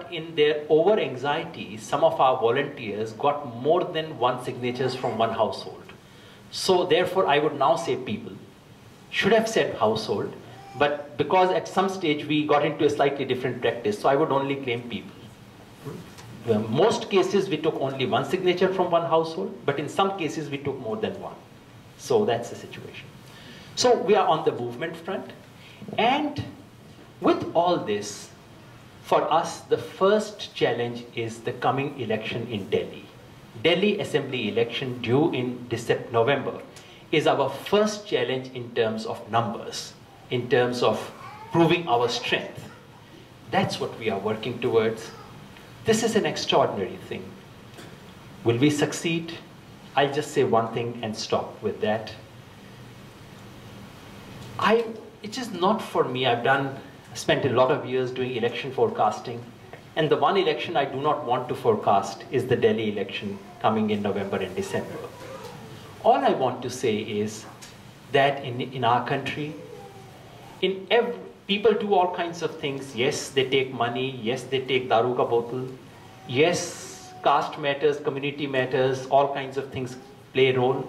But in their over-anxiety, some of our volunteers got more than one signatures from one household. So therefore, I would now say people. Should have said household, but because at some stage we got into a slightly different practice, so I would only claim people. In most cases, we took only one signature from one household, but in some cases, we took more than one. So that's the situation. So we are on the movement front. And with all this, for us, the first challenge is the coming election in Delhi. Delhi Assembly election due in November is our first challenge in terms of numbers, in terms of proving our strength. That's what we are working towards. This is an extraordinary thing. Will we succeed? I'll just say one thing and stop with that. It is not for me. I've spent a lot of years doing election forecasting, and the one election I do not want to forecast is the Delhi election coming in November and December. All I want to say is that in our country, people do all kinds of things. Yes, they take money. Yes, they take daru ka bottle. Yes, caste matters, community matters, all kinds of things play a role.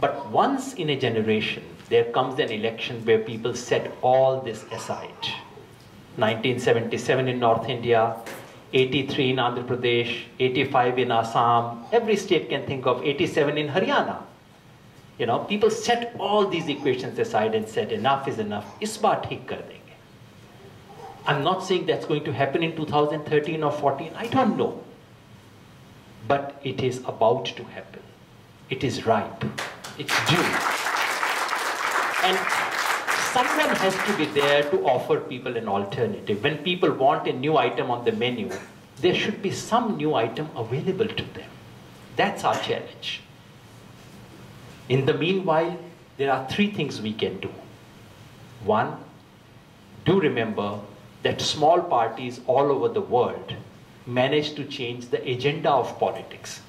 But once in a generation, there comes an election where people set all this aside. 1977 in North India, 83 in Andhra Pradesh, 85 in Assam, every state can think of, 87 in Haryana. You know, people set all these equations aside and said, enough is enough. Is baar theek kar denge. I'm not saying that's going to happen in 2013 or 14. I don't know. But it is about to happen. It is ripe. It's due. And someone has to be there to offer people an alternative. When people want a new item on the menu, there should be some new item available to them. That's our challenge. In the meanwhile, there are three things we can do. One, do remember that small parties all over the world managed to change the agenda of politics.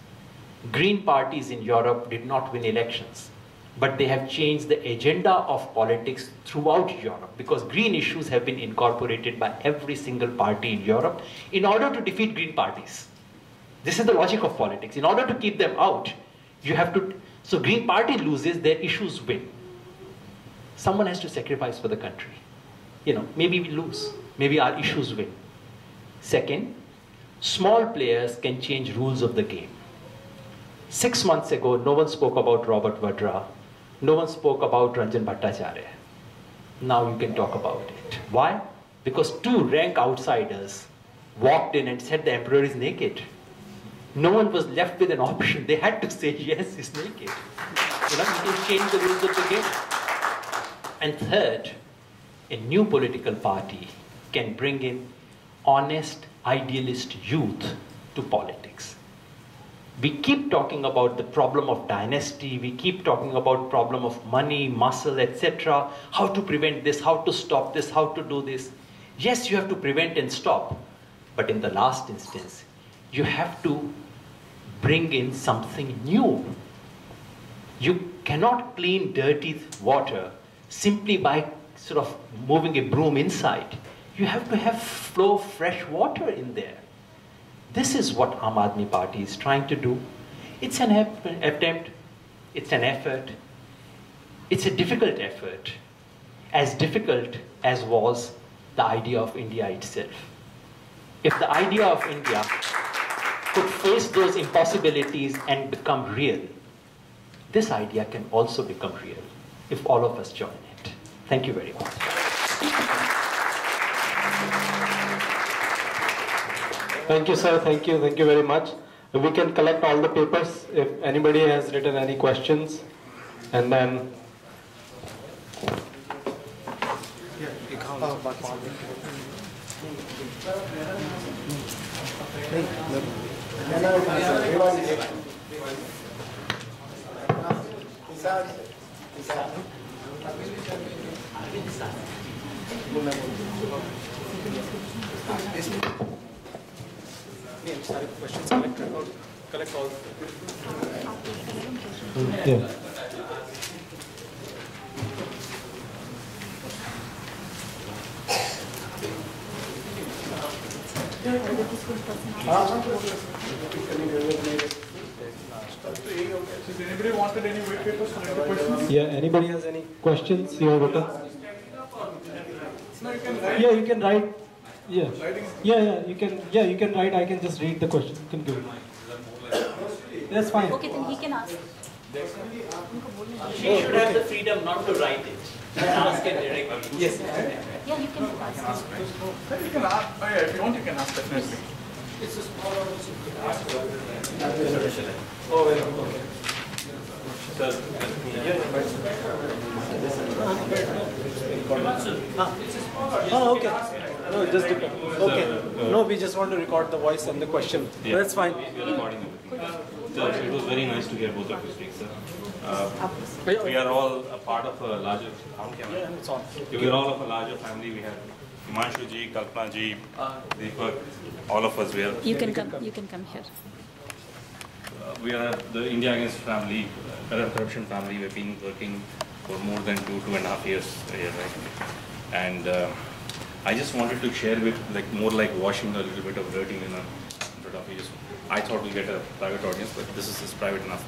Green parties in Europe did not win elections, but they have changed the agenda of politics throughout Europe, because green issues have been incorporated by every single party in Europe in order to defeat green parties. This is the logic of politics. In order to keep them out, you have to... So Green Party loses, their issues win. Someone has to sacrifice for the country. You know, maybe we lose, maybe our issues win. Second, small players can change rules of the game. 6 months ago, no one spoke about Robert Vadra. No one spoke about Ranjan Bhattacharya. Now you can talk about it. Why? Because two rank outsiders walked in and said the emperor is naked. No one was left with an option. They had to say, yes, he's naked. You know, you can change the rules of the game. And third, a new political party can bring in honest, idealist youth to politics. We keep talking about the problem of dynasty. We keep talking about problem of money, muscle, etc. How to prevent this, how to stop this, how to do this. Yes, you have to prevent and stop. But in the last instance, you have to bring in something new. You cannot clean dirty water simply by sort of moving a broom inside. You have to have flow of fresh water in there. This is what Aam Aadmi Party is trying to do. It's an attempt, it's an effort, it's a difficult effort, as difficult as was the idea of India itself. If the idea of India could face those impossibilities and become real, this idea can also become real if all of us join it. Thank you very much. Thank you, sir. Thank you very much. We can collect all the papers if anybody has written any questions, and then collect all. Yeah. Anybody wanted any white papers or any questions? Yeah, anybody has any questions? You have written? No, you can write. Yeah, you can write. Yeah. Writing. Yeah, you can. Yeah, you can write. I can just read the question. You can give it. That's fine. Okay, then he can ask. She should have the freedom not to write it. Ask it directly. Yes. Yeah, you can ask. You can ask. Oh yeah, if you want, you can ask definitely. Oh, very good. Oh, okay. No, just okay. No, we just want to record the voice and the question. Yeah. That's fine. We are recording everything. So it was very nice to hear both of you speak, sir. We are all a part of a larger. Yeah, it's on. We are all of a larger family. We have Himanshu ji, Kalpana ji, Deepak, all of us. We are. You can come. You can come here. We are the India Against Family, Corruption Family. We've been working for more than 2.5 years here, right? And I just wanted to share with, like, more like washing a little bit of dirty in front of you. I thought we'll get a private audience, but this is private enough.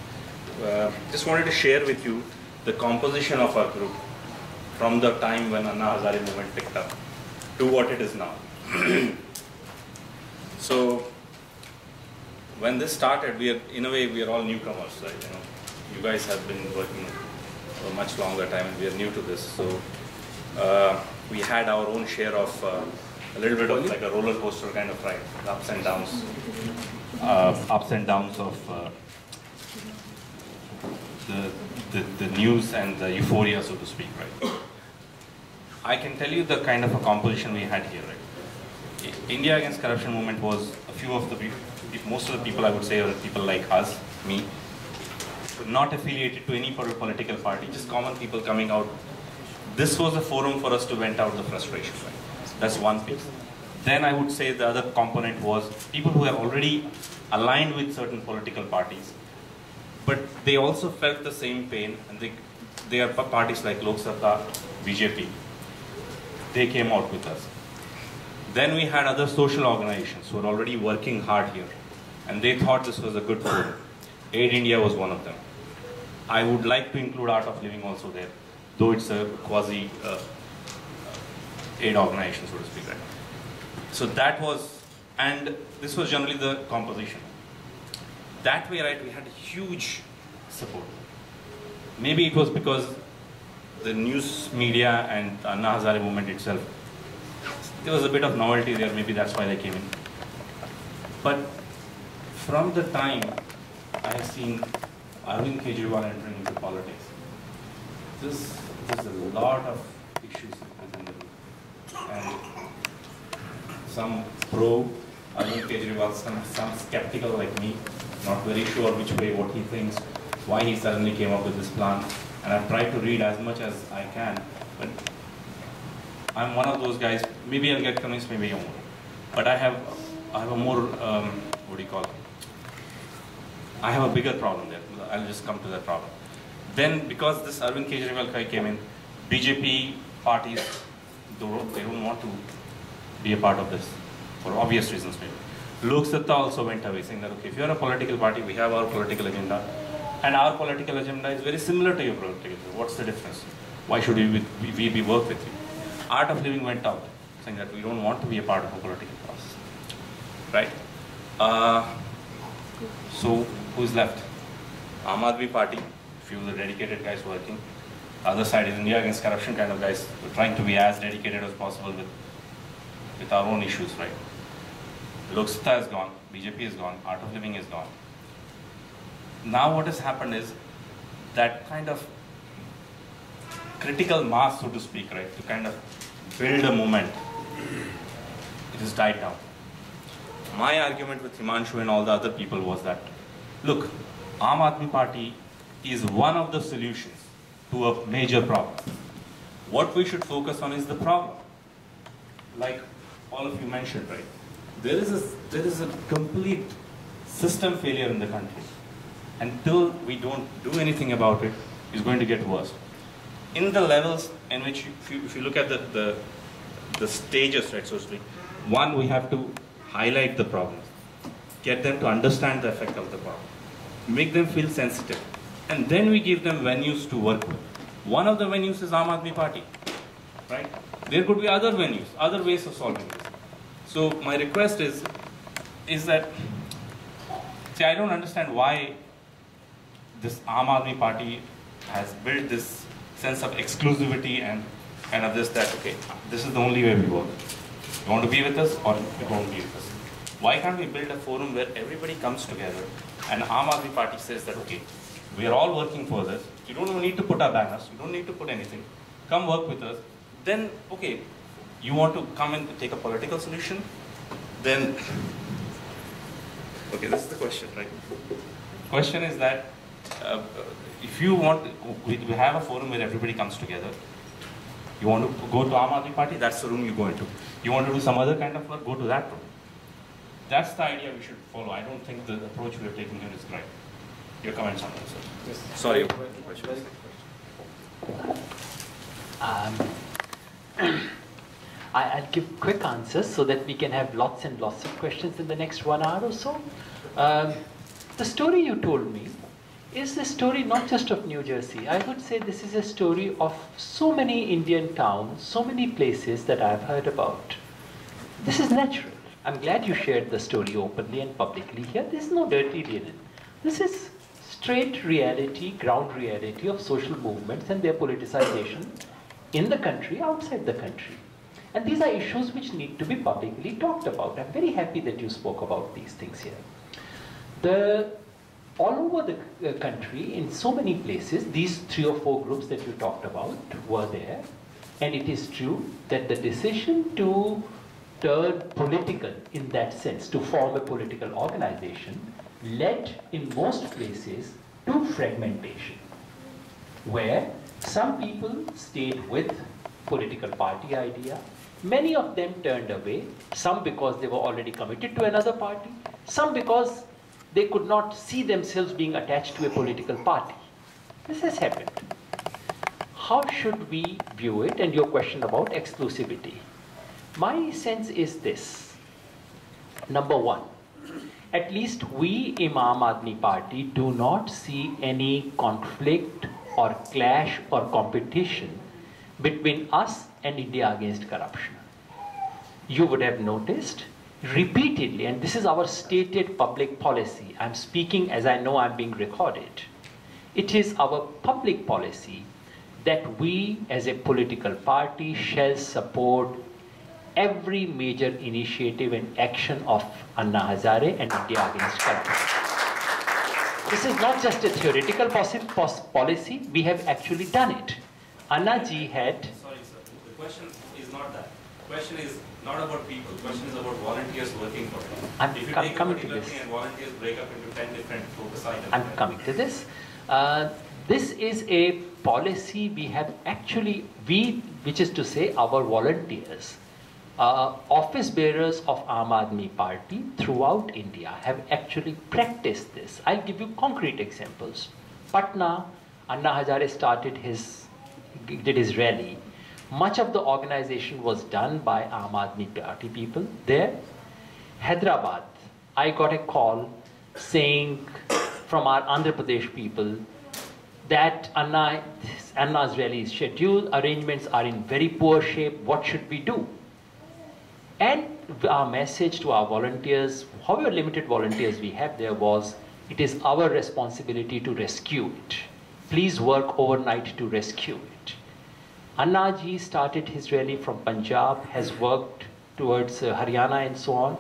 Just wanted to share with you the composition of our group from the time when Anna Hazare movement picked up to what it is now. So when this started, in a way we are all newcomers, right? You know, you guys have been working for a much longer time, and we are new to this. So we had our own share of a little bit of like a roller coaster kind of ride, ups and downs of the news and the euphoria, so to speak, right? I can tell you the kind of a composition we had here, right? India Against Corruption movement was a few of the people, most of the people I would say are people like us, me, not affiliated to any political party, just common people coming out. This was a forum for us to vent out the frustration, right? That's one piece. Then I would say the other component was people who are already aligned with certain political parties, but they also felt the same pain, and they are parties like Lok Sabha, BJP. They came out with us. Then we had other social organizations who were already working hard here, and they thought this was a good forum. Aid India was one of them. I would like to include Art of Living also there, though it's a quasi aid organization, so to speak, right? So that was, and this was generally the composition. That way, right, we had huge support. Maybe it was because the news media and Anna Hazare movement itself, there was a bit of novelty there, maybe that's why they came in. But from the time I have seen Arvind Kejriwal entering into politics, there's a lot of issues within the group. And some pro Arvind Kejriwal, some skeptical like me, not very sure which way, what he thinks, why he suddenly came up with this plan. And I've tried to read as much as I can, but I'm one of those guys, maybe I'll get convinced, maybe I won't. But I have a more, what do you call it? I have a bigger problem there. I'll just come to that problem. Then, because this Arvind Kejriwal guy came in, BJP parties, they don't want to be a part of this, for obvious reasons maybe. Lok Sabha also went away, saying that, okay, if you're a political party, we have our political agenda, and our political agenda is very similar to your political agenda. What's the difference? Why should we be work with you? Art of Living went out, saying that we don't want to be a part of a political process, right? So who's left? Aam Aadmi Party, few of the dedicated guys working. The other side is India Against Corruption kind of guys. We're trying to be as dedicated as possible with our own issues, right? Lok Sabha is gone, BJP is gone, Art of Living is gone. Now what has happened is that kind of critical mass, so to speak, right, to kind of build a movement, it has died down. My argument with Himanshu and all the other people was that, look, Aam Aadmi Party is one of the solutions to a major problem. What we should focus on is the problem. Like all of you mentioned, right? There is a complete system failure in the country. Until we don't do anything about it, it's going to get worse. In the levels in which, if you look at the stages, right, so to speak, one, we have to highlight the problem, get them to understand the effect of the problem, make them feel sensitive, and then we give them venues to work with. One of the venues is Aam Aadmi Party, right? There could be other venues, other ways of solving this. So my request is that, see, I don't understand why this Aam Aadmi Party has built this sense of exclusivity and kind of this, that, okay, this is the only way we work. You want to be with us or you won't be with us? Why can't we build a forum where everybody comes together and Aam Aadmi Party says that, okay, we are all working for this. You don't even need to put our banners. You don't need to put anything. Come work with us. Then, okay, you want to come and take a political solution? Then, okay, this is the question, right? Question is that if you want, we have a forum where everybody comes together. You want to go to Aam Aadmi Party, that's the room you go into. You want to do some other kind of work, go to that room. That's the idea we should follow. I don't think the approach we are taking here is right. Your comments on that, sir? Yes. Sorry. I'll give quick answers so that we can have lots and lots of questions in the next 1 hour or so. The story you told me is the story not just of New Jersey. I would say this is a story of so many Indian towns, so many places that I've heard about. This is natural. I'm glad you shared the story openly and publicly here. There's no dirty linen. This is straight reality, ground reality of social movements and their politicization in the country, outside the country. And these are issues which need to be publicly talked about. I'm very happy that you spoke about these things here. All over the country, in so many places, these 3 or 4 groups that you talked about were there. And it is true that the decision to turn political in that sense, to form a political organization, led in most places to fragmentation, where some people stayed with political party idea, many of them turned away, some because they were already committed to another party, some because they could not see themselves being attached to a political party. This has happened. How should we view it? And your question about exclusivity. My sense is this. Number one, at least we in Aam Aadmi Party do not see any conflict or clash or competition between us and India against corruption. You would have noticed repeatedly, and this is our stated public policy. I'm speaking as I know I'm being recorded. It is our public policy that we as a political party shall support every major initiative and action of Anna Hazare and India against corruption. This is not just a theoretical policy, we have actually done it. Anna ji had... Sorry sir, the question is not that. The question is not about people, the question is about volunteers working for them. If you take a particular thing and volunteers break up into 10 different focus items. I'm coming to this. This is a policy we have actually, which is to say our volunteers, office bearers of Aam Aadmi Party throughout India have actually practiced this. I'll give you concrete examples. Patna, Anna Hazare did his rally. Much of the organization was done by Aam Aadmi Party people there. Hyderabad, I got a call saying from our Andhra Pradesh people that Anna's rally is scheduled, arrangements are in very poor shape, what should we do? And our message to our volunteers, however limited volunteers we have there, was it is our responsibility to rescue it. Please work overnight to rescue it. Anna ji started his rally from Punjab, has worked towards Haryana and so on.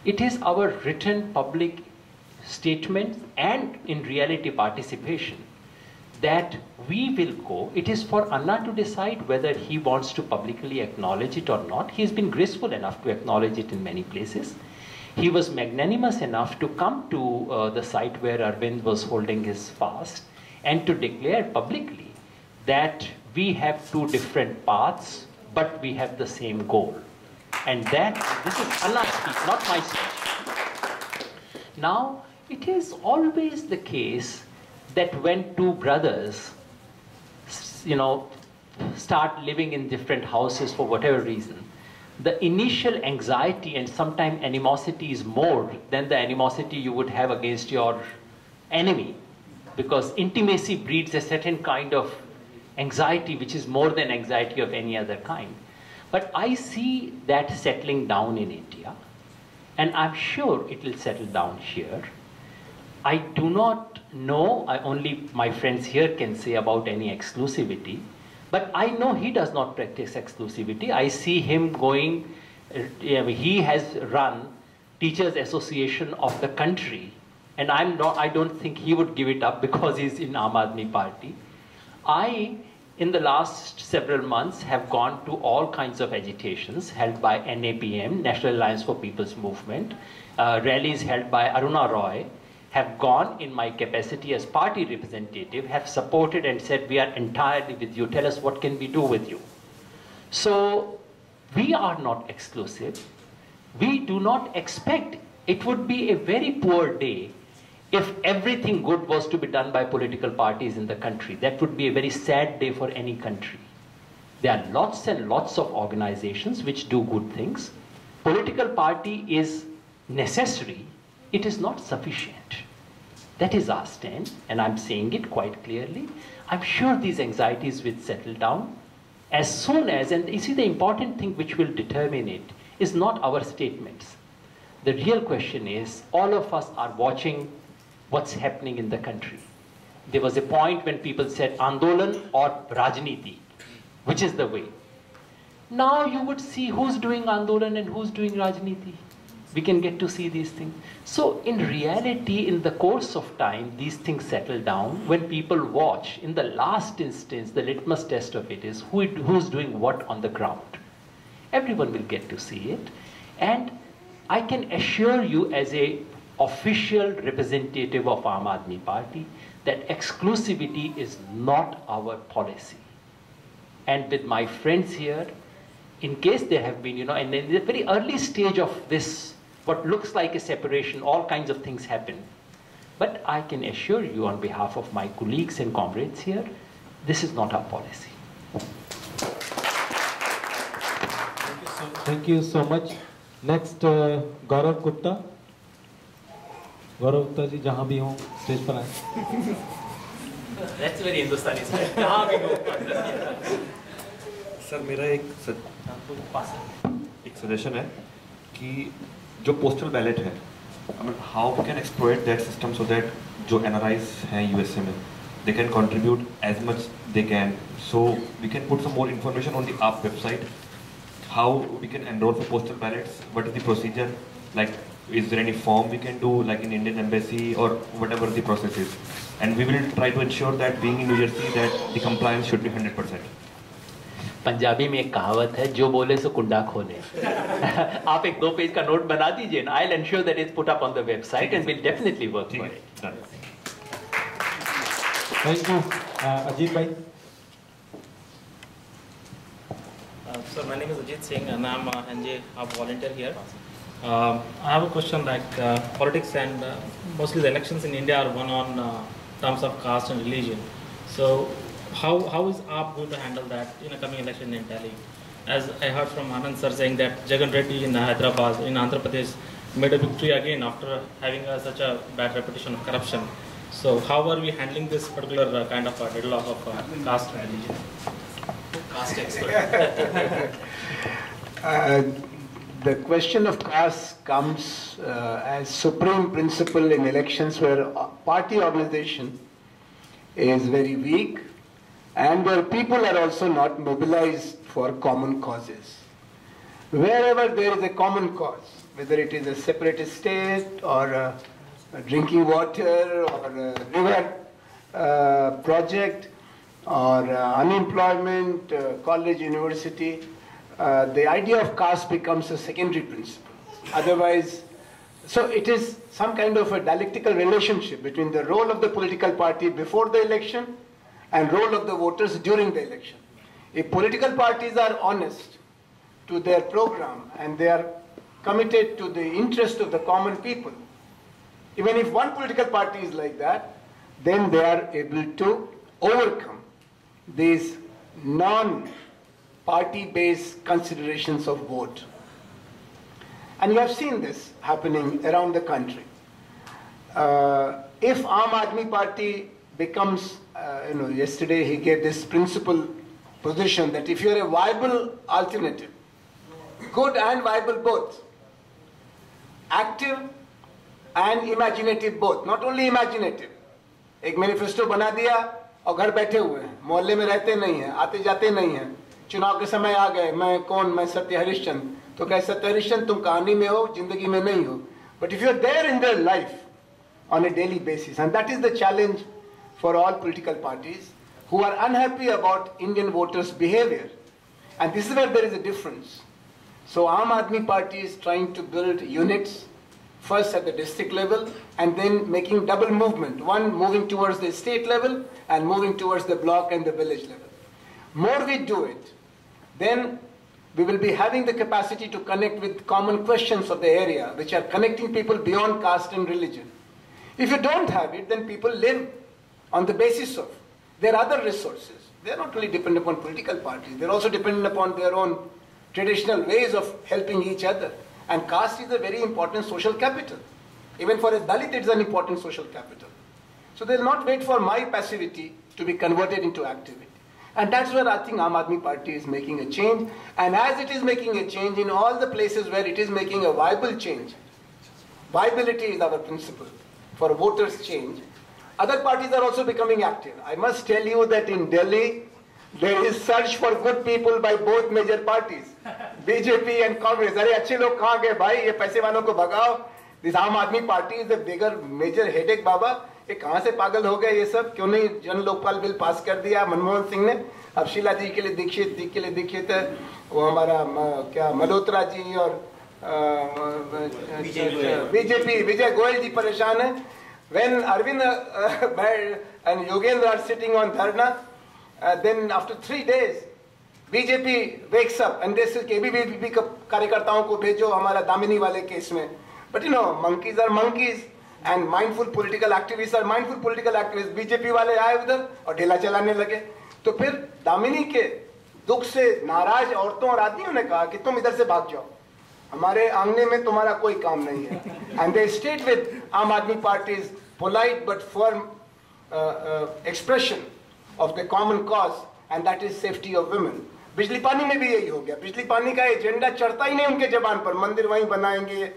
It is our written public statement and in reality participation that we will go. It is for Anna to decide whether he wants to publicly acknowledge it or not. He has been graceful enough to acknowledge it in many places. He was magnanimous enough to come to the site where Arvind was holding his fast and to declare publicly that we have 2 different paths, but we have the same goal. And this is Anna's speech, not my speech. Now, it is always the case that when 2 brothers, start living in different houses for whatever reason, the initial anxiety and sometimes animosity is more than the animosity you would have against your enemy, because intimacy breeds a certain kind of anxiety which is more than anxiety of any other kind. But I see that settling down in India, and I'm sure it will settle down here. I do not know, only my friends here can say about any exclusivity, but I know he does not practice exclusivity. I see him going, he has run Teachers Association of the country, and I don't think he would give it up because he's in Aam Aadmi Party. I, in the last several months, have gone to all kinds of agitations held by NAPM, National Alliance for People's Movement, rallies held by Aruna Roy, have gone in my capacity as party representative, have supported and said, we are entirely with you, tell us what can we do with you. So we are not exclusive. We do not expect, it would be a very poor day if everything good was to be done by political parties in the country. That would be a very sad day for any country. There are lots and lots of organizations which do good things. Political party is necessary. It is not sufficient. That is our stand, and I'm saying it quite clearly. I'm sure these anxieties will settle down as soon as, and you see, the important thing which will determine it is not our statements. The real question is, all of us are watching what's happening in the country. There was a point when people said Andolan or Rajniti, which is the way. Now you would see who's doing Andolan and who's doing Rajniti. We can get to see these things. So in reality, in the course of time, these things settle down. When people watch, in the last instance, the litmus test of it is who's doing what on the ground. Everyone will get to see it. And I can assure you, as a official representative of Aam Aadmi Party, that exclusivity is not our policy. And with my friends here, in case there have been, and in the very early stage of this, what looks like a separation, all kinds of things happen. But I can assure you on behalf of my colleagues and comrades here, this is not our policy. Thank you so much. Next, Gaurav Gupta. Gaurav Gupta ji, jahan bhi ho, stage par aaye. That's very Hindustani style. Jahan bhi ho. Sir मेरा एक suggestion है कि जो postal ballot है, how we can exploit that system so that जो NRIs हैं USA में, they can contribute as much they can, so we can put some more information on the app website, how we can enrol for postal ballots, what is the procedure, like is there any form we can do like in Indian embassy or whatever the process is, and we will try to ensure that being in New Jersey that the compliance should be 100%. Punjabi में एक कहावत है, जो बोले सो कुंडा खोले. आप एक 2 page का नोट बना दीजिए ना. I'll ensure that it's put up on the website and we'll definitely work for it. Thank you. Ajit bhai. Sir, my name is Ajit Singh and I'm a volunteer here. I have a question, like politics and mostly the elections in India are won on terms of caste and religion. So how is AAP going to handle that in a coming election in Delhi? As I heard from Anand sir saying that Jagan Reddy in Hyderabad, in Andhra Pradesh, made a victory again after having such a bad reputation of corruption. So how are we handling this particular kind of deadlock of caste and religion? Caste expert. The question of caste comes as supreme principle in elections where party organization is very weak and where people are also not mobilized for common causes. Wherever there is a common cause, whether it is a separatist state or drinking water or a river project or unemployment, college, university, the idea of caste becomes a secondary principle. Otherwise, so it is some kind of a dialectical relationship between the role of the political party before the election and role of the voters during the election. If political parties are honest to their program and they are committed to the interest of the common people, even if one political party is like that, then they are able to overcome these non-party-based considerations of vote. And you have seen this happening around the country. If Aam Aadmi Party becomes, yesterday he gave this principle position that if you're a viable alternative, good and viable both, active and imaginative both, not only imaginative. एक manifesto बना दिया और घर बैठे हुए हैं, मोहल्ले में रहते नहीं हैं, आते जाते नहीं हैं, चुनाव के समय आ गए, मैं कौन, मैं सत्य हरिश्चंद्र, तो क्या सत्य हरिश्चंद्र तुम कहानी में हो, जिंदगी में नहीं हो. But if you're there in their life on a daily basis, and that is the challenge for all political parties who are unhappy about Indian voters' behavior. And this is where there is a difference. So Aam Aadmi Party is trying to build units, first at the district level, and then making double movement. One moving towards the state level, and moving towards the block and the village level. More we do it, then we will be having the capacity to connect with common questions of the area, which are connecting people beyond caste and religion. If you don't have it, then people live on the basis of their other resources. They are not only dependent upon political parties, they are also dependent upon their own traditional ways of helping each other. And caste is a very important social capital. Even for a Dalit, it is an important social capital. So they will not wait for my passivity to be converted into activity. And that's where I think Aam Aadmi Party is making a change. And as it is making a change in all the places where it is making a viable change, viability is our principle for voters' change, other parties are also becoming active. I must tell you that in Delhi, there is search for good people by both major parties, BJP and Congress. अरे अच्छे लोग कहाँ गए भाई? ये पैसे वालों को भगाओ. This Aam Aadmi Party is a bigger, major headache, बाबा. ये कहाँ से पागल हो गए ये सब? क्यों नहीं जन लोकपाल बिल पास कर दिया मनमोहन सिंह ने? अब शीला जी के लिए दीक्षित वो हमारा क्या मल्होत्रा जी और बीजेपी विजय गोयल जी परेशान है. When Arvind and Yogendra are sitting on dharna, then after 3 days, BJP wakes up and they say AAPkeMitra कार्यकर्ताओं को भेजो हमारा दामिनी वाले केस में. But you know, monkeys are monkeys and mindful political activists are mindful political activists. BJP वाले आए उधर और ढेला चलाने लगे. तो फिर दामिनी के दुख से नाराज औरतों और आदमियों ने कहा कि तुम इधर से भाग जाओ, हमारे आंगने में तुम्हारा कोई काम नहीं है. And they stayed with Aam Aadmi Party's polite but firm expression of the common cause, and that is safety of women. बिजली पानी में भी यही हो गया. बिजली पानी का एजेंडा चढ़ता ही नहीं उनके जबान पर. मंदिर वहीं बनाएंगे,